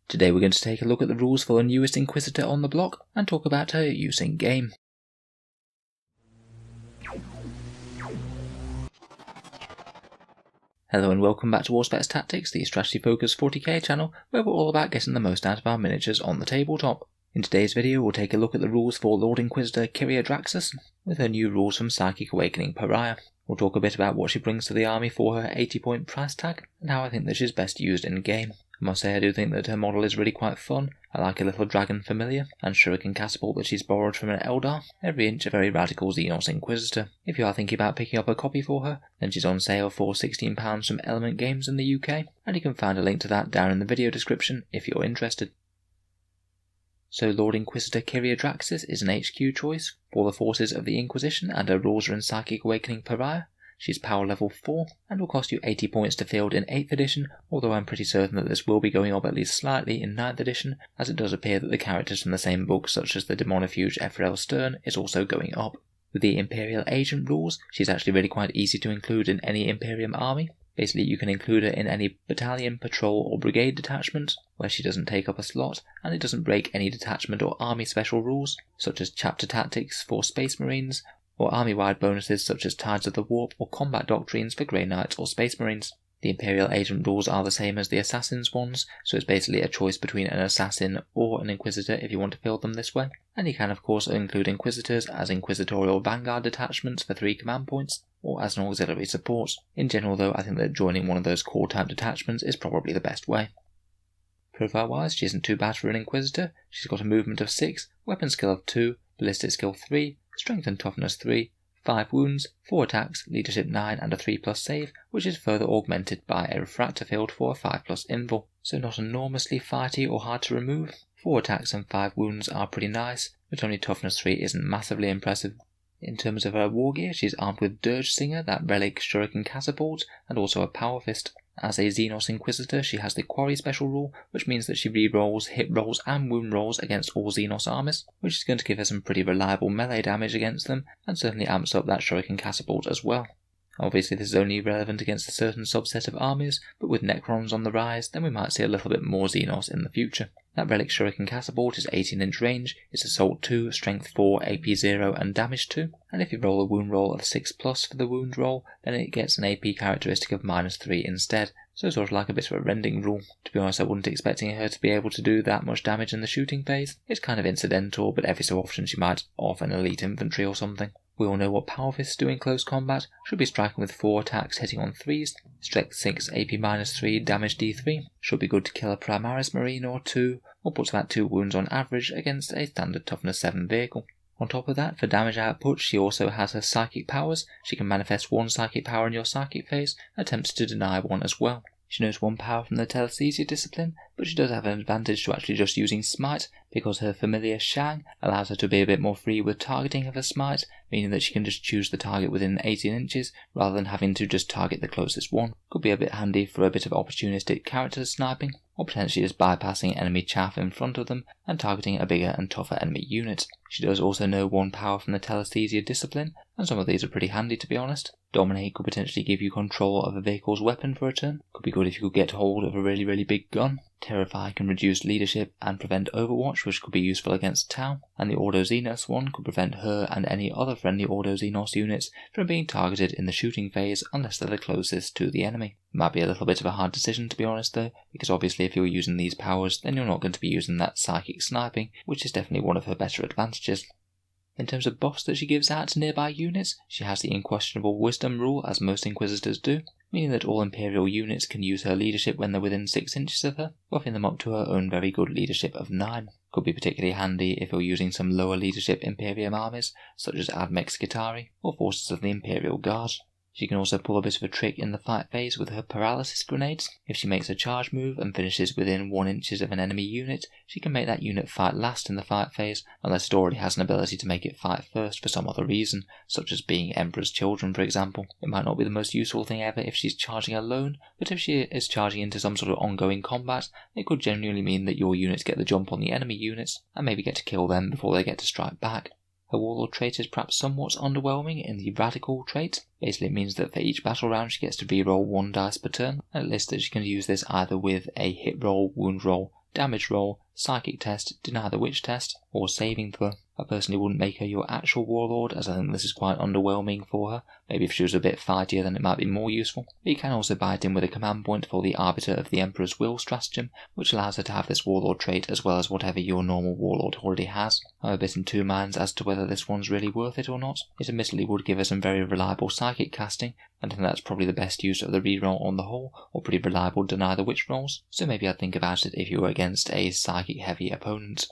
Today we're going to take a look at the rules for the newest Inquisitor on the block and talk about her use in game. Hello and welcome back to Auspex Tactics, the strategy focused 40k channel where we're all about getting the most out of our miniatures on the tabletop. In today's video we'll take a look at the rules for Lord Inquisitor Kyria Draxus with her new rules from Psychic Awakening Pariah. We'll talk a bit about what she brings to the army for her 80-point price tag and how I think that she's best used in game. I must say I do think that her model is really quite fun. I like a little dragon familiar and shuriken catapult that she's borrowed from an Eldar. Every inch a very radical Xenos Inquisitor. If you are thinking about picking up a copy for her, then she's on sale for £16 from Element Games in the UK, and you can find a link to that down in the video description if you're interested. So Lord Inquisitor Kyria Draxus is an HQ choice for the forces of the Inquisition, and her rules are in Psychic Awakening Pariah. She's power level 4 and will cost you 80 points to field in 8th edition, although I'm pretty certain that this will be going up at least slightly in 9th edition, as it does appear that the characters from the same book, such as the Demonifuge Ephrael Stern, is also going up. With the Imperial Agent rules, she's actually really quite easy to include in any Imperium army. Basically you can include her in any battalion, patrol or brigade detachment, where she doesn't take up a slot, and it doesn't break any detachment or army special rules, such as chapter tactics for Space Marines, or army-wide bonuses such as Tides of the Warp or combat doctrines for Grey Knights or Space Marines. The Imperial Agent rules are the same as the Assassin's ones, so it's basically a choice between an Assassin or an Inquisitor if you want to field them this way. And you can of course include Inquisitors as Inquisitorial Vanguard detachments for 3 command points, or as an auxiliary support. In general though, I think that joining one of those core type detachments is probably the best way. Profile wise, she isn't too bad for an Inquisitor. She's got a movement of 6, weapon skill of 2, ballistic skill 3, strength and toughness 3, 5 wounds, 4 attacks, leadership 9 and a 3+ save, which is further augmented by a refractor field for a 5+ invul. So not enormously fighty or hard to remove. 4 attacks and 5 wounds are pretty nice, but only toughness 3 isn't massively impressive. In terms of her war gear, she's armed with Dirge Singer, that relic shuriken catapult, and also a power fist. As a Xenos Inquisitor, she has the Quarry special rule, which means that she re-rolls hit rolls and wound rolls against all Xenos armies, which is going to give her some pretty reliable melee damage against them, and certainly amps up that shuriken catapult as well. Obviously this is only relevant against a certain subset of armies, but with Necrons on the rise, then we might see a little bit more Xenos in the future. That relic shuriken catapult is 18-inch range, it's assault 2, strength 4, AP 0 and damage 2, and if you roll a wound roll of 6+ for the wound roll, then it gets an AP characteristic of -3 instead, so sort of like a bit of a rending rule. To be honest, I wasn't expecting her to be able to do that much damage in the shooting phase. It's kind of incidental, but every so often she might off an elite infantry or something. We all know what Power Fists do in close combat. Should be striking with 4 attacks hitting on 3s, strength 6, AP -3, damage D3. Should be good to kill a Primaris Marine or 2, or puts about 2 wounds on average against a standard toughness 7 vehicle. On top of that, for damage output, she also has her psychic powers. She can manifest 1 psychic power in your psychic phase, and attempts to deny 1 as well. She knows 1 power from the Telesthesia discipline, but she does have an advantage to actually just using Smite, because her familiar Shang allows her to be a bit more free with targeting of her Smite, meaning that she can just choose the target within 18 inches, rather than having to just target the closest one. Could be a bit handy for a bit of opportunistic character sniping, or potentially just bypassing enemy chaff in front of them and targeting a bigger and tougher enemy unit. She does also know 1 power from the Telesthesia discipline, and some of these are pretty handy to be honest. Dominate could potentially give you control of a vehicle's weapon for a turn. Could be good if you could get hold of a really big gun. Terrify can reduce leadership and prevent overwatch, which could be useful against Tau, and the Ordo Xenos one could prevent her and any other friendly Ordo Xenos units from being targeted in the shooting phase unless they're the closest to the enemy. It might be a little bit of a hard decision to be honest though, because obviously if you're using these powers then you're not going to be using that psychic sniping, which is definitely one of her better advantages. In terms of buffs that she gives out to nearby units, she has the Unquestionable Wisdom rule as most Inquisitors do, meaning that all Imperial units can use her leadership when they're within 6 inches of her, buffing them up to her own very good leadership of 9. Could be particularly handy if you're using some lower leadership Imperium armies, such as Admech Skitarii or forces of the Imperial Guard. She can also pull a bit of a trick in the fight phase with her paralysis grenades. If she makes a charge move and finishes within 1 inches of an enemy unit, she can make that unit fight last in the fight phase, unless it already has an ability to make it fight first for some other reason, such as being Emperor's Children for example. It might not be the most useful thing ever if she's charging alone, but if she is charging into some sort of ongoing combat, it could genuinely mean that your units get the jump on the enemy units, and maybe get to kill them before they get to strike back. Her Warlord trait is perhaps somewhat underwhelming in the Radical trait. Basically it means that for each battle round she gets to reroll 1 dice per turn, and it lists that she can use this either with a hit roll, wound roll, damage roll, psychic test, deny the witch test, or saving throw. I personally wouldn't make her your actual warlord, as I think this is quite underwhelming for her. Maybe if she was a bit fightier then it might be more useful. But you can also buy it in with a command point for the Arbiter of the Emperor's Will stratagem, which allows her to have this warlord trait as well as whatever your normal warlord already has. I'm a bit in two minds as to whether this one's really worth it or not. It admittedly would give her some very reliable psychic casting, and I think that's probably the best use of the reroll on the whole, or pretty reliable deny the witch rolls, so maybe I'd think about it if you were against a psychic heavy opponent.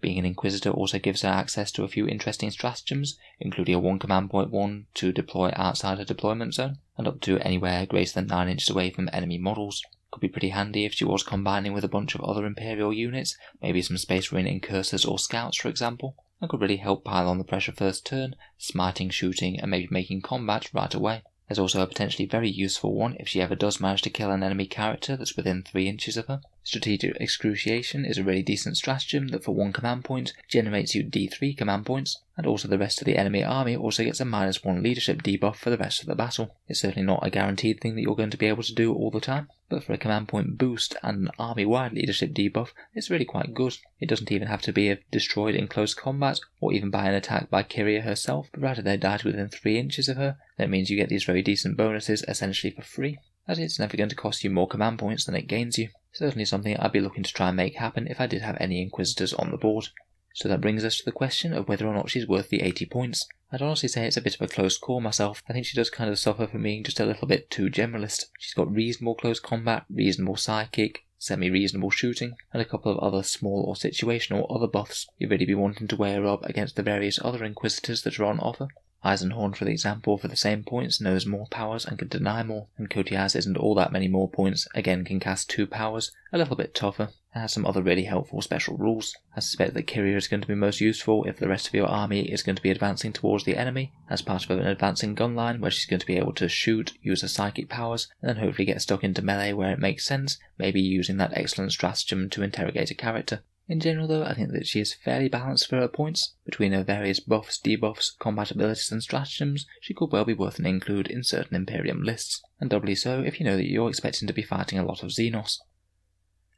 Being an Inquisitor also gives her access to a few interesting stratagems, including a 1 command point 1 to deploy outside her deployment zone, and up to anywhere greater than 9 inches away from enemy models. Could be pretty handy if she was combining with a bunch of other Imperial units, maybe some Space Marine Incursors or Scouts for example, and could really help pile on the pressure first turn, smiting, shooting, and maybe making combat right away. There's also a potentially very useful one if she ever does manage to kill an enemy character that's within 3 inches of her. Strategic Excruciation is a really decent stratagem that for 1 command point generates you D3 command points, and also the rest of the enemy army also gets a -1 leadership debuff for the rest of the battle. It's certainly not a guaranteed thing that you're going to be able to do all the time, but for a command point boost and an army-wide leadership debuff, it's really quite good. It doesn't even have to be destroyed in close combat, or even by an attack by Kyria herself, but rather they died within 3 inches of her. That means you get these very decent bonuses essentially for free, as it's never going to cost you more command points than it gains you. Certainly something I'd be looking to try and make happen if I did have any Inquisitors on the board. So that brings us to the question of whether or not she's worth the 80 points. I'd honestly say it's a bit of a close call myself. I think she does kind of suffer from being just a little bit too generalist. She's got reasonable close combat, reasonable psychic, semi-reasonable shooting, and a couple of other small or situational other buffs you'd really be wanting to weigh her up against the various other Inquisitors that are on offer. Eisenhorn, for example, for the same points, knows more powers and can deny more, and Kotiaz isn't all that many more points, again can cast 2 powers, a little bit tougher, and has some other really helpful special rules. I suspect that Kyria is going to be most useful if the rest of your army is going to be advancing towards the enemy, as part of an advancing gun line where she's going to be able to shoot, use her psychic powers, and then hopefully get stuck into melee where it makes sense, maybe using that excellent stratagem to interrogate a character. In general though, I think that she is fairly balanced for her points. Between her various buffs, debuffs, combat abilities and stratagems, she could well be worth an include in certain Imperium lists, and doubly so if you know that you're expecting to be fighting a lot of Xenos.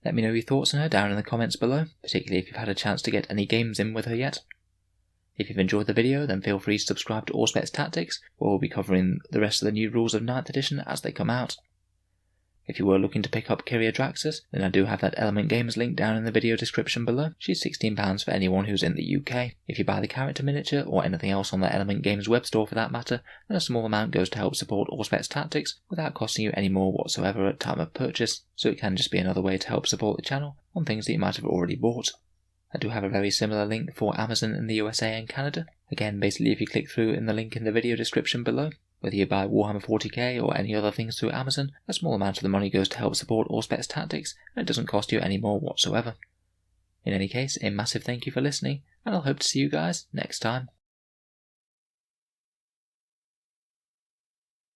Let me know your thoughts on her down in the comments below, particularly if you've had a chance to get any games in with her yet. If you've enjoyed the video, then feel free to subscribe to Auspex Tactics, where we'll be covering the rest of the new rules of 9th edition as they come out. If you were looking to pick up Kyria Draxus, then I do have that Element Games link down in the video description below. She's £16 for anyone who's in the UK. If you buy the character miniature, or anything else on the Element Games web store for that matter, then a small amount goes to help support Auspex Tactics without costing you any more whatsoever at time of purchase, so it can just be another way to help support the channel on things that you might have already bought. I do have a very similar link for Amazon in the USA and Canada. Again, basically if you click through in the link in the video description below, whether you buy Warhammer 40k or any other things through Amazon, a small amount of the money goes to help support Auspex Tactics, and it doesn't cost you any more whatsoever. In any case, a massive thank you for listening, and I'll hope to see you guys next time.